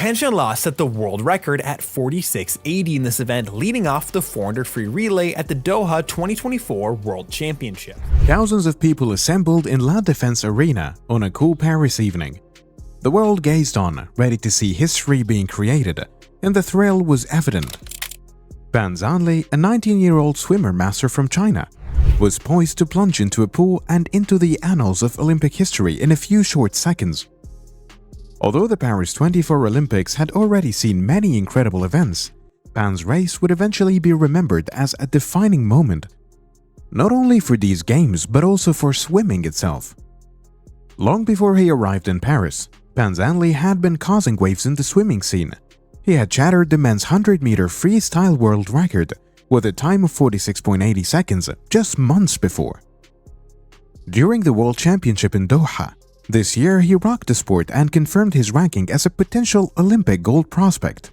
Pan Zhanle set the world record at 46.80 in this event, leading off the 400 free relay at the Doha 2024 World Championship. Thousands of people assembled in La Défense Arena on a cool Paris evening. The world gazed on, ready to see history being created, and the thrill was evident. Pan Zhanle, a 19-year-old swimmer master from China, was poised to plunge into a pool and into the annals of Olympic history in a few short seconds. Although the Paris 24 Olympics had already seen many incredible events, Pan's race would eventually be remembered as a defining moment, not only for these games but also for swimming itself. Long before he arrived in Paris, Pan Zhanle had been causing waves in the swimming scene. He had shattered the men's 100-meter freestyle world record with a time of 46.80 seconds just months before. During the World Championship in Doha, this year he rocked the sport and confirmed his ranking as a potential Olympic gold prospect.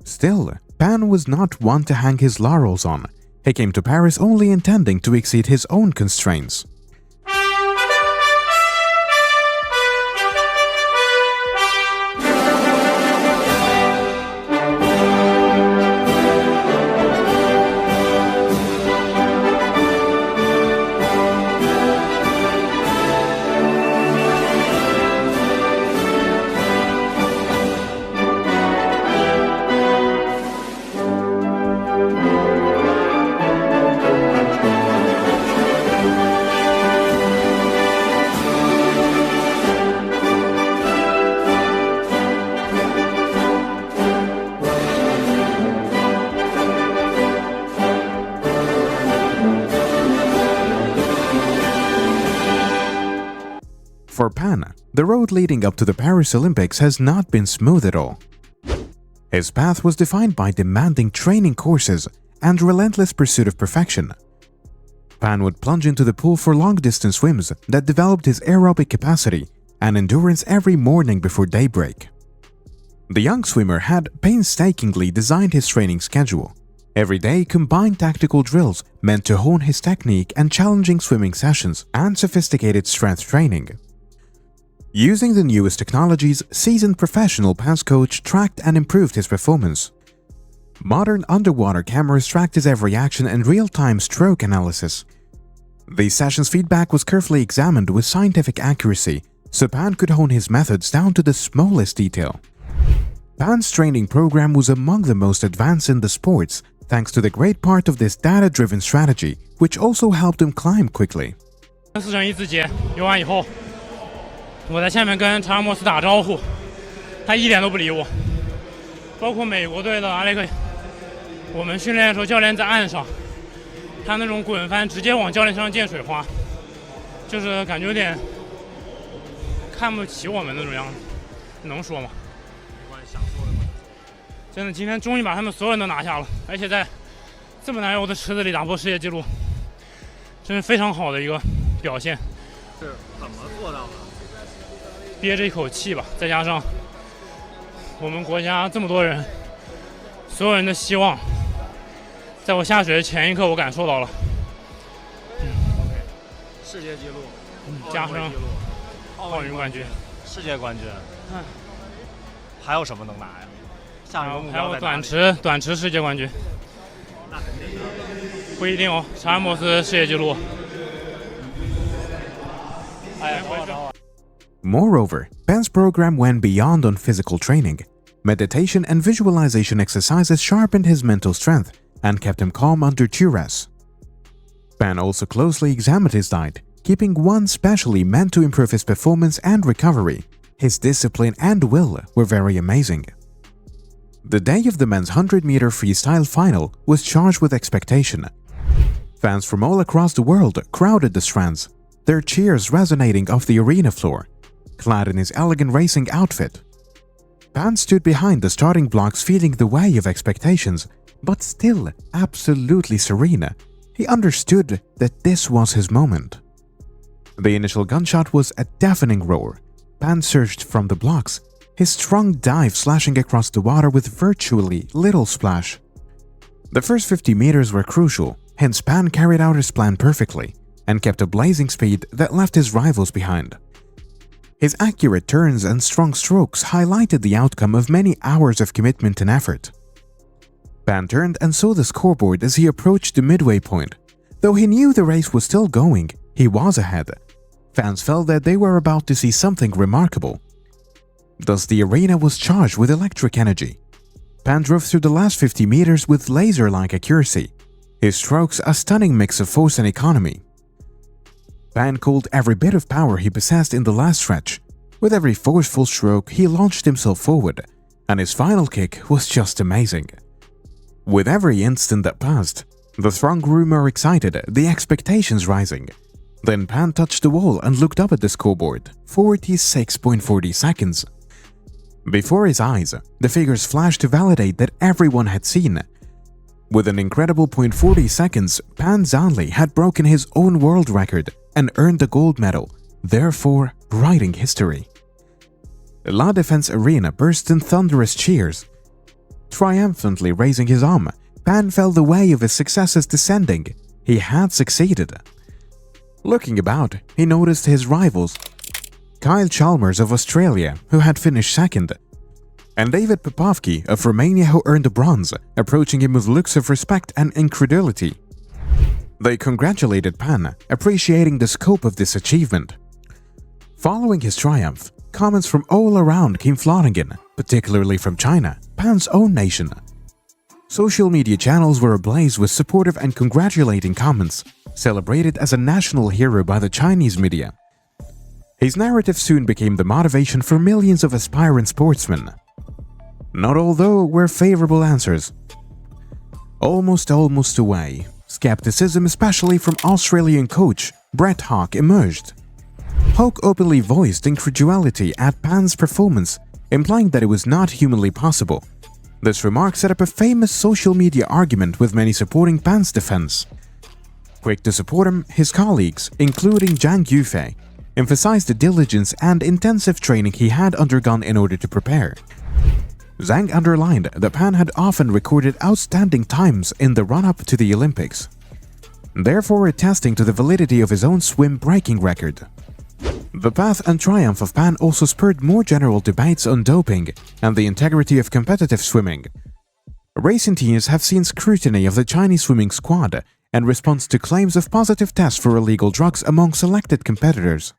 Still, Pan was not one to hang his laurels on. He came to Paris only intending to exceed his own constraints. For Pan, the road leading up to the Paris Olympics has not been smooth at all. His path was defined by demanding training courses and relentless pursuit of perfection. Pan would plunge into the pool for long-distance swims that developed his aerobic capacity and endurance every morning before daybreak. The young swimmer had painstakingly designed his training schedule. Every day combined tactical drills meant to hone his technique and challenging swimming sessions and sophisticated strength training. Using the newest technologies, seasoned professional Pan's coach tracked and improved his performance. Modern underwater cameras tracked his every action and real-time stroke analysis. The session's feedback was carefully examined with scientific accuracy, so Pan could hone his methods down to the smallest detail. Pan's training program was among the most advanced in the sports, thanks to the great part of this data-driven strategy, which also helped him climb quickly. 我在下面跟查尔莫斯打招呼，他一点都不理我。包括美国队的阿雷克，我们训练的时候，教练在岸上，他那种滚翻直接往教练身上溅水花，就是感觉有点看不起我们那种样子。能说吗？没关系，想说的。真的，今天终于把他们所有人都拿下了，而且在这么难游的池子里打破世界纪录，真是非常好的一个表现。是怎么做到的？ 憋着一口气吧，再加上我们国家这么多人，所有人的希望，在我下水的前一刻，我感受到了。世界纪录，加上奥运冠军，世界冠军，还有什么能拿呀？下一个目标在哪里？短池世界冠军。那肯定的。不一定哦，查尔莫斯世界纪录。哎，回去。 Moreover, Pan's program went beyond on physical training. Meditation and visualization exercises sharpened his mental strength and kept him calm under duress. Pan also closely examined his diet, keeping one specially meant to improve his performance and recovery. His discipline and will were very amazing. The day of the men's 100-meter freestyle final was charged with expectation. Fans from all across the world crowded the strands, their cheers resonating off the arena floor. Clad in his elegant racing outfit, Pan stood behind the starting blocks feeling the way of expectations, but still absolutely serene. He understood that this was his moment. The initial gunshot was a deafening roar. Pan surged from the blocks, his strong dive slashing across the water with virtually little splash. The first 50 meters were crucial, hence Pan carried out his plan perfectly and kept a blazing speed that left his rivals behind. His accurate turns and strong strokes highlighted the outcome of many hours of commitment and effort. Pan turned and saw the scoreboard as he approached the midway point. Though he knew the race was still going, he was ahead. Fans felt that they were about to see something remarkable. Thus, the arena was charged with electric energy. Pan drove through the last 50 meters with laser-like accuracy, his strokes a stunning mix of force and economy. Pan called every bit of power he possessed in the last stretch. With every forceful stroke, he launched himself forward, and his final kick was just amazing. With every instant that passed, the throng grew more excited, the expectations rising. Then Pan touched the wall and looked up at the scoreboard, 46.40 seconds. Before his eyes, the figures flashed to validate that everyone had seen. With an incredible 0.40 seconds, Pan Zhanle had broken his own world record and earned the gold medal, therefore writing history. La Défense Arena burst in thunderous cheers. Triumphantly raising his arm, Pan felt the way of his successes descending. He had succeeded. Looking about, he noticed his rivals, Kyle Chalmers of Australia, who had finished second, and David Popovki of Romania, who earned a bronze, approaching him with looks of respect and incredulity. They congratulated Pan, appreciating the scope of this achievement. Following his triumph, comments from all around came flooding in, particularly from China, Pan's own nation. Social media channels were ablaze with supportive and congratulating comments, celebrated as a national hero by the Chinese media. His narrative soon became the motivation for millions of aspirant sportsmen. Not all, though, were favorable answers. Almost away, skepticism, especially from Australian coach Brett Hawke, emerged. Hawke openly voiced incredulity at Pan's performance, implying that it was not humanly possible. This remark set up a famous social media argument with many supporting Pan's defense. Quick to support him, his colleagues, including Zhang Yufei, emphasized the diligence and intensive training he had undergone in order to prepare. Zhang underlined that Pan had often recorded outstanding times in the run-up to the Olympics, therefore attesting to the validity of his own swim breaking record. The path and triumph of Pan also spurred more general debates on doping and the integrity of competitive swimming. Racing teams have seen scrutiny of the Chinese swimming squad in response to claims of positive tests for illegal drugs among selected competitors.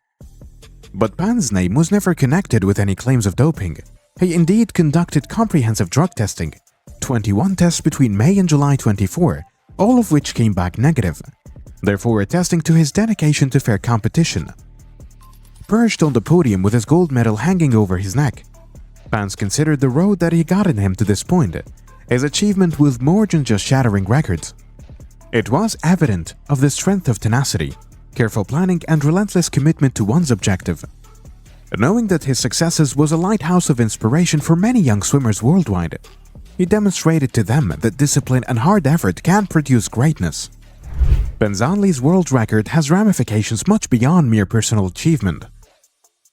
But Pan's name was never connected with any claims of doping. He indeed conducted comprehensive drug testing, 21 tests between May and July 24, all of which came back negative, therefore attesting to his dedication to fair competition. Perched on the podium with his gold medal hanging over his neck, fans considered the road that he gotten him to this point his achievement with more than just shattering records. It was evident of the strength of tenacity, careful planning, and relentless commitment to one's objective. Knowing that his successes was a lighthouse of inspiration for many young swimmers worldwide, he demonstrated to them that discipline and hard effort can produce greatness. Pan Zhanle's world record has ramifications much beyond mere personal achievement.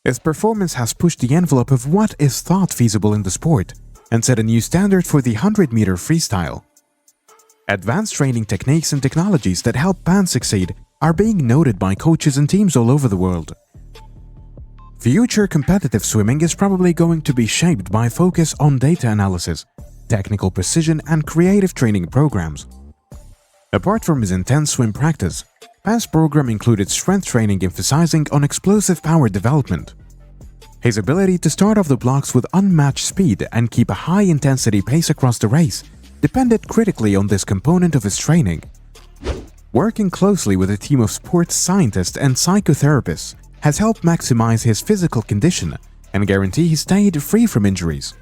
His performance has pushed the envelope of what is thought feasible in the sport and set a new standard for the 100-meter freestyle. Advanced training techniques and technologies that help Pan succeed are being noted by coaches and teams all over the world. Future competitive swimming is probably going to be shaped by focus on data analysis, technical precision, and creative training programs. Apart from his intense swim practice, Pan's program included strength training emphasizing on explosive power development. His ability to start off the blocks with unmatched speed and keep a high-intensity pace across the race depended critically on this component of his training. Working closely with a team of sports scientists and psychotherapists has helped maximize his physical condition and guarantee he stayed free from injuries.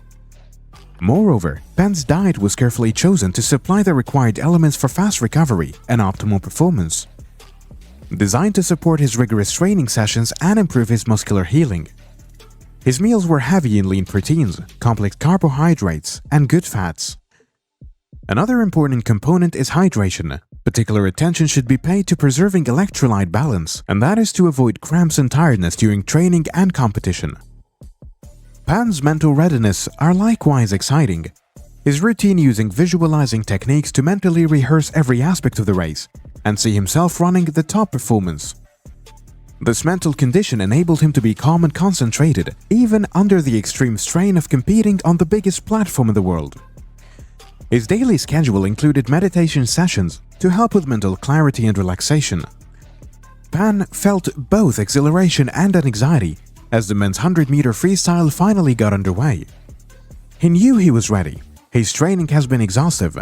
Moreover, Pan's diet was carefully chosen to supply the required elements for fast recovery and optimal performance, designed to support his rigorous training sessions and improve his muscular healing. His meals were heavy in lean proteins, complex carbohydrates, and good fats. Another important component is hydration. Particular attention should be paid to preserving electrolyte balance, and that is to avoid cramps and tiredness during training and competition. Pan's mental readiness are likewise exciting. His routine using visualizing techniques to mentally rehearse every aspect of the race and see himself running the top performance. This mental condition enabled him to be calm and concentrated, even under the extreme strain of competing on the biggest platform in the world. His daily schedule included meditation sessions to help with mental clarity and relaxation. Pan felt both exhilaration and anxiety as the men's 100-meter freestyle finally got underway. He knew he was ready. His training has been exhaustive.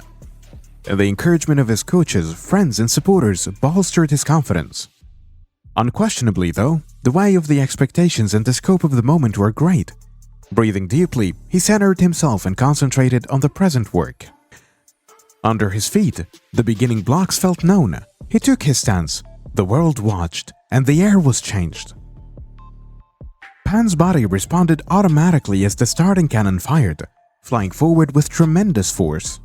The encouragement of his coaches, friends, and supporters bolstered his confidence. Unquestionably, though, the weight of the expectations and the scope of the moment were great. Breathing deeply, he centered himself and concentrated on the present work. Under his feet, the beginning blocks felt known. He took his stance, the world watched, and the air was changed. Pan's body responded automatically as the starting cannon fired, flying forward with tremendous force.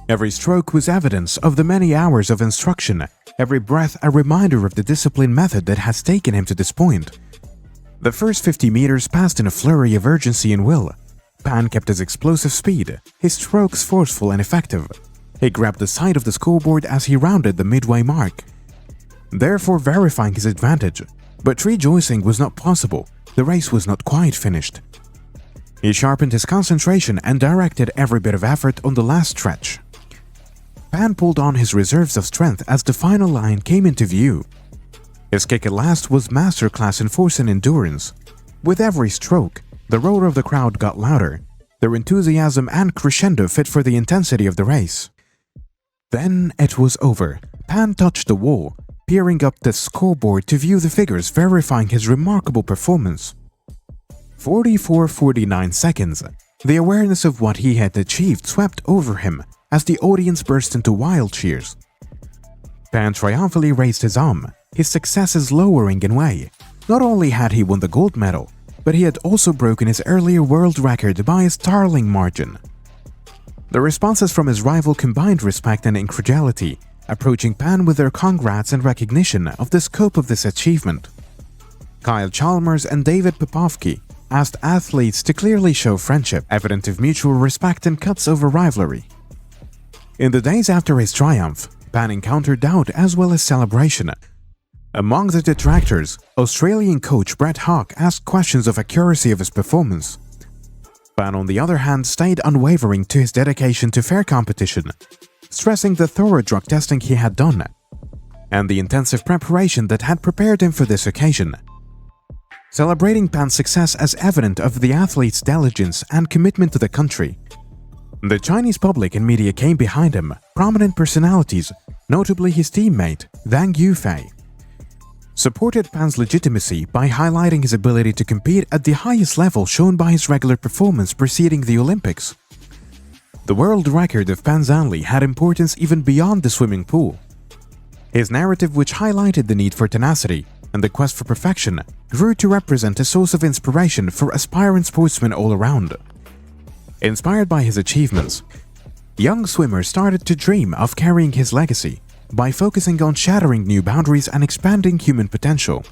Every stroke was evidence of the many hours of instruction, every breath a reminder of the disciplined method that has taken him to this point. The first 50 meters passed in a flurry of urgency and will. Pan kept his explosive speed, his strokes forceful and effective. He grabbed the side of the scoreboard as he rounded the midway mark, therefore verifying his advantage. But rejoicing was not possible. The race was not quite finished. He sharpened his concentration and directed every bit of effort on the last stretch. Pan pulled on his reserves of strength as the final line came into view. His kick at last was masterclass in force and endurance. With every stroke, the roar of the crowd got louder, their enthusiasm and crescendo fit for the intensity of the race. Then it was over. Pan touched the wall, peering up the scoreboard to view the figures verifying his remarkable performance. 44:49 seconds. The awareness of what he had achieved swept over him as the audience burst into wild cheers. Pan triumphantly raised his arm, his successes lowering in weight. Not only had he won the gold medal, but he had also broken his earlier world record by a startling margin. The responses from his rival combined respect and incredulity, approaching Pan with their congrats and recognition of the scope of this achievement. Kyle Chalmers and David Popovsky asked athletes to clearly show friendship, evident of mutual respect and cuts over rivalry. In the days after his triumph, Pan encountered doubt as well as celebration. Among the detractors, Australian coach Brett Hawke asked questions of accuracy of his performance. Pan, on the other hand, stayed unwavering to his dedication to fair competition, stressing the thorough drug testing he had done and the intensive preparation that had prepared him for this occasion. Celebrating Pan's success as evident of the athlete's diligence and commitment to the country. The Chinese public and media came behind him, prominent personalities, notably his teammate, Wang Yufei, supported Pan's legitimacy by highlighting his ability to compete at the highest level shown by his regular performance preceding the Olympics. The world record of Pan Zhanle had importance even beyond the swimming pool. His narrative, which highlighted the need for tenacity and the quest for perfection, grew to represent a source of inspiration for aspiring sportsmen all around. Inspired by his achievements, young swimmers started to dream of carrying his legacy by focusing on shattering new boundaries and expanding human potential.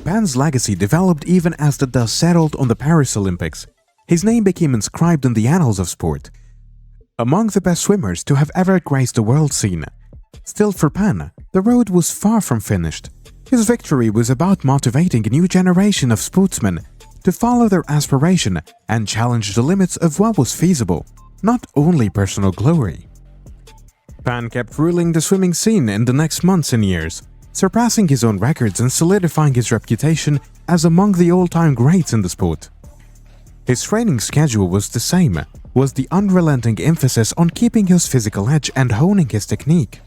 Pan's legacy developed even as the dust settled on the Paris Olympics. His name became inscribed in the annals of sport, among the best swimmers to have ever graced the world scene. Still, for Pan, the road was far from finished. His victory was about motivating a new generation of sportsmen to follow their aspiration and challenge the limits of what was feasible, not only personal glory. Pan kept ruling the swimming scene in the next months and years, surpassing his own records and solidifying his reputation as among the all-time greats in the sport. His training schedule was the same, was the unrelenting emphasis on keeping his physical edge and honing his technique.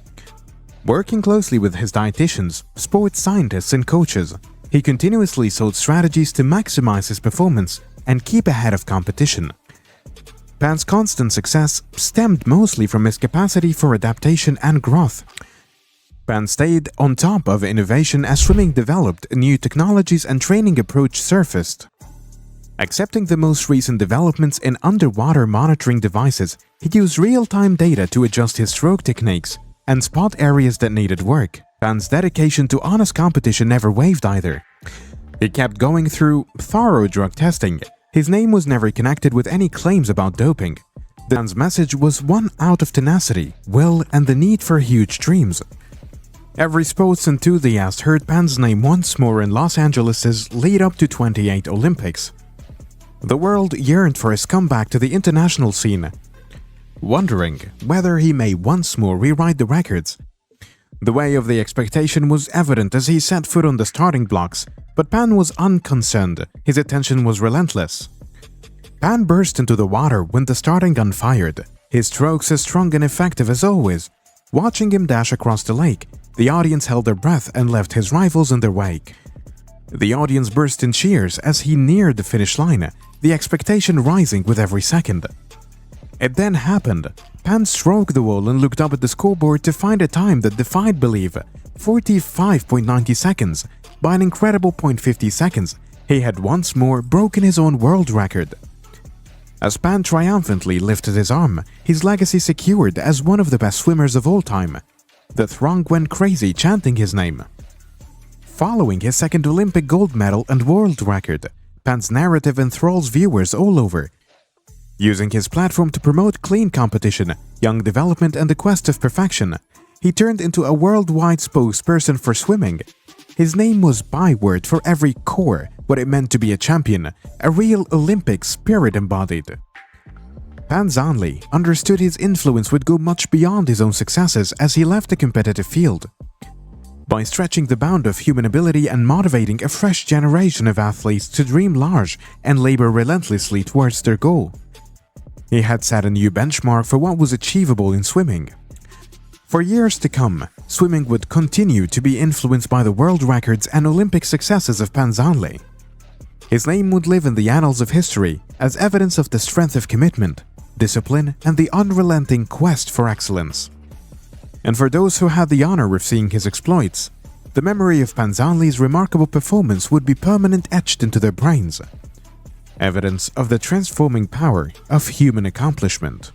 Working closely with his dietitians, sports scientists, and coaches, he continuously sought strategies to maximize his performance and keep ahead of competition. Pan's constant success stemmed mostly from his capacity for adaptation and growth. Pan stayed on top of innovation as swimming developed, new technologies and training approach surfaced. Accepting the most recent developments in underwater monitoring devices, he used real-time data to adjust his stroke techniques and spot areas that needed work. Pan's dedication to honest competition never wavered either. He kept going through thorough drug testing. His name was never connected with any claims about doping. Pan's message was one out of tenacity, will, and the need for huge dreams. Every sports enthusiast heard Pan's name once more in Los Angeles' lead up to 28 Olympics. The world yearned for his comeback to the international scene, wondering whether he may once more rewrite the records. The way of the expectation was evident as he set foot on the starting blocks, but Pan was unconcerned. His attention was relentless. Pan burst into the water when the starting gun fired, his strokes as strong and effective as always. Watching him dash across the lake, the audience held their breath and left his rivals in their wake. The audience burst in cheers as he neared the finish line, the expectation rising with every second. It then happened. Pan stroked the wall and looked up at the scoreboard to find a time that defied belief, 45.90 seconds. By an incredible 0.50 seconds, he had once more broken his own world record. As Pan triumphantly lifted his arm, his legacy secured as one of the best swimmers of all time. The throng went crazy chanting his name. Following his second Olympic gold medal and world record, Pan's narrative enthralls viewers all over. Using his platform to promote clean competition, young development and the quest of perfection, he turned into a worldwide spokesperson for swimming. His name was byword for every core, what it meant to be a champion, a real Olympic spirit embodied. Pan Zhanle understood his influence would go much beyond his own successes as he left the competitive field. By stretching the bound of human ability and motivating a fresh generation of athletes to dream large and labor relentlessly towards their goal. He had set a new benchmark for what was achievable in swimming. For years to come, swimming would continue to be influenced by the world records and Olympic successes of Pan Zhanle. His name would live in the annals of history as evidence of the strength of commitment, discipline, and the unrelenting quest for excellence. And for those who had the honor of seeing his exploits, the memory of Pan Zhanle's remarkable performance would be permanently etched into their brains. Evidence of the transforming power of human accomplishment.